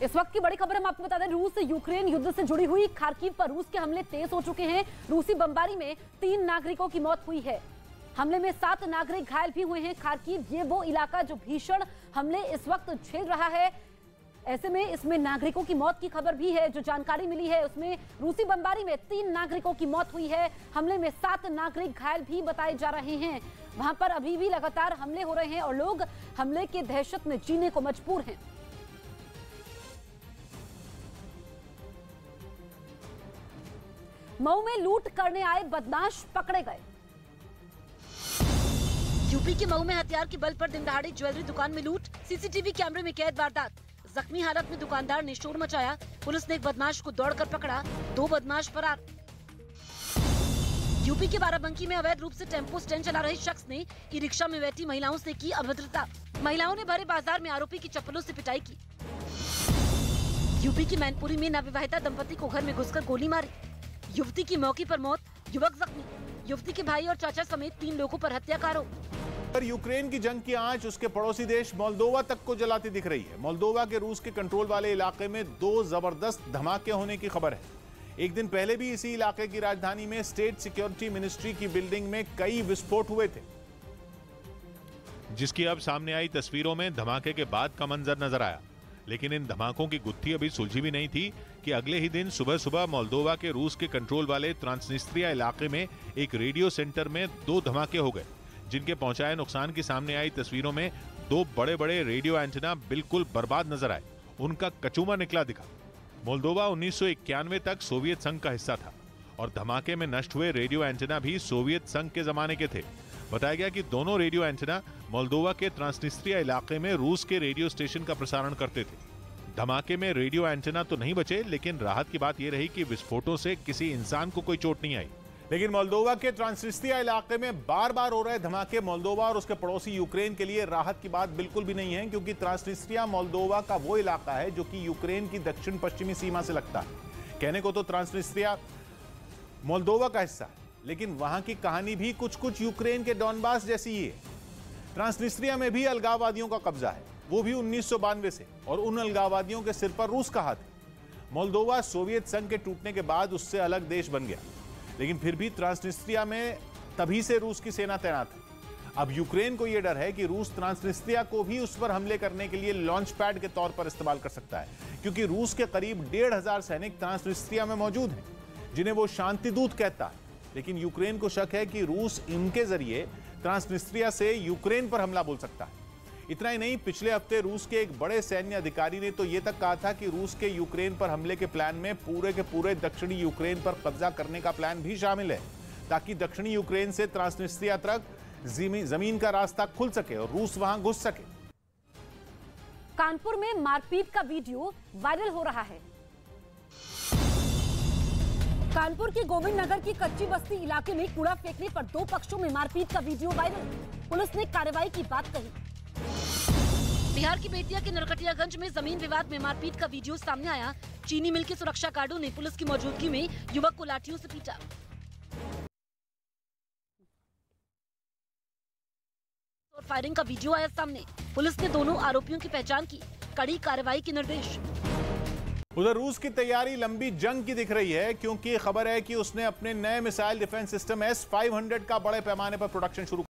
इस वक्त की बड़ी खबर हम आपको बता दें, रूस यूक्रेन युद्ध से जुड़ी हुई। खार्किव पर रूस के हमले तेज हो चुके हैं। रूसी बमबारी में 3 नागरिकों की मौत हुई है। हमले में 7 नागरिक घायल भी हुए हैं। खार्किव ये वो इलाका जो भीषण हमले इस वक्त झेल रहा है। ऐसे में इसमें नागरिकों की मौत की खबर भी है। जो जानकारी मिली है उसमें रूसी बमबारी में 3 नागरिकों की मौत हुई है। हमले में 7 नागरिक घायल भी बताए जा रहे हैं। वहां पर अभी भी लगातार हमले हो रहे हैं और लोग हमले की दहशत में जीने को मजबूर हैं। मऊ में लूट करने आए बदमाश पकड़े गए। यूपी के मऊ में हथियार के बल पर दिन दहाड़े ज्वेलरी दुकान में लूट। सीसीटीवी कैमरे में कैद वारदात। जख्मी हालत में दुकानदार ने शोर मचाया। पुलिस ने एक बदमाश को दौड़कर पकड़ा। 2 बदमाश फरार। यूपी के बाराबंकी में अवैध रूप से टेम्पो स्टैंड चला रहे शख्स ने ई रिक्शा में बैठी महिलाओं से की अभद्रता। महिलाओं ने भरे बाजार में आरोपी की चप्पलों से पिटाई की। यूपी की मैनपुरी में नवविवाहिता दंपति को घर में घुसकर गोली मारी। युवती की मौके पर मौत, युवक जख्मी। युवती के भाई और चाचा समेत 3 लोगों पर हत्या का आरोप। पर यूक्रेन की जंग की आंच उसके पड़ोसी देश मोल्दोवा तक को जलाती दिख रही है। मोल्दोवा के रूस के कंट्रोल वाले इलाके में 2 जबरदस्त धमाके होने की खबर है। एक दिन पहले भी इसी इलाके की राजधानी में स्टेट सिक्योरिटी मिनिस्ट्री की बिल्डिंग में कई विस्फोट हुए थे, जिसकी अब सामने आई तस्वीरों में धमाके के बाद का मंजर नजर आया। लेकिन इन धमाकों की गुत्थी अभी सुलझी भी नहीं थी कि अगले ही दिन सुबह सुबह मोल्दोवा के रूस के कंट्रोल वाले ट्रांसनिस्ट्रिया इलाके में एक रेडियो सेंटर में 2 धमाके हो गए, जिनके पहुंचाए नुकसान की सामने आई तस्वीरों में 2 बड़े बड़े रेडियो एंटेना बिल्कुल बर्बाद नजर आए। उनका कचूमा निकला दिखा। मोल्दोवा 1991 तक सोवियत संघ का हिस्सा था और धमाके में नष्ट हुए रेडियो एंटेना भी सोवियत संघ के जमाने के थे। बताया गया कि दोनों रेडियो एंटेना मोल्दोवा के ट्रांसनिस्ट्रिया इलाके में रूस के रेडियो स्टेशन का प्रसारण करते थे। धमाके में रेडियो एंटेना तो नहीं बचे, लेकिन राहत की बात यह रही कि विस्फोटों से किसी इंसान को कोई चोट नहीं आई। लेकिन मोल्दोवा के ट्रांसनिस्ट्रिया इलाके में बार बार हो रहे धमाके मोल्दोवा और उसके पड़ोसी यूक्रेन के लिए राहत की बात बिल्कुल भी नहीं है, क्योंकि ट्रांसनिस्ट्रिया मोल्दोवा का वो इलाका है जो कि यूक्रेन की दक्षिण पश्चिमी सीमा से लगता है। कहने को तो ट्रांसनिस्ट्रिया मोल्दोवा का हिस्सा है, लेकिन वहां की कहानी भी कुछ कुछ यूक्रेन के डॉनबास जैसी ही है। ट्रांसनिस्ट्रिया में भी अलगाववादियों का कब्जा है, वो भी 1992 से, और उन अलगाववादियों के सिर पर रूस का हाथ है। मोल्दोवा सोवियत संघ के टूटने के बाद उससे अलग देश बन गया, लेकिन फिर भी ट्रांसनिस्ट्रिया में तभी से रूस की सेना तैनात है। अब यूक्रेन को यह डर है कि रूस ट्रांसनिस्ट्रिया को भी उस पर हमले करने के लिए लॉन्च पैड के तौर पर इस्तेमाल कर सकता है, क्योंकि रूस के करीब 1,500 सैनिक ट्रांसनिस्ट्रिया में मौजूद हैं, जिन्हें वो शांति दूत कहता है। लेकिन यूक्रेन को शक है कि रूस इनके जरिए ट्रांसनिस्ट्रिया से यूक्रेन पर हमला बोल सकता है। इतना ही नहीं, पिछले हफ्ते रूस के एक बड़े सैन्य अधिकारी ने तो यह तक कहा था कि रूस के यूक्रेन पर हमले के प्लान में पूरे के पूरे दक्षिणी यूक्रेन पर कब्जा करने का प्लान भी शामिल है, ताकि दक्षिणी यूक्रेन से ट्रांसनिस्ट्रिया तक जमीन का रास्ता खुल सके और रूस वहां घुस सके। कानपुर में मारपीट का वीडियो वायरल हो रहा है। कानपुर के गोविंद नगर की कच्ची बस्ती इलाके में कूड़ा फेंकने पर 2 पक्षों में मारपीट का वीडियो वायरल। पुलिस ने कार्रवाई की बात कही। बिहार की बेतिया के नरकटियागंज में जमीन विवाद में मारपीट का वीडियो सामने आया। चीनी मिल के सुरक्षा गार्डों ने पुलिस की मौजूदगी में युवक को लाठियों से पीटा। और फायरिंग का वीडियो आया सामने। पुलिस ने दोनों आरोपियों की पहचान की। कड़ी कार्रवाई के निर्देश। उधर रूस की तैयारी लंबी जंग की दिख रही है, क्योंकि खबर है कि उसने अपने नए मिसाइल डिफेंस सिस्टम S-500 का बड़े पैमाने पर प्रोडक्शन शुरू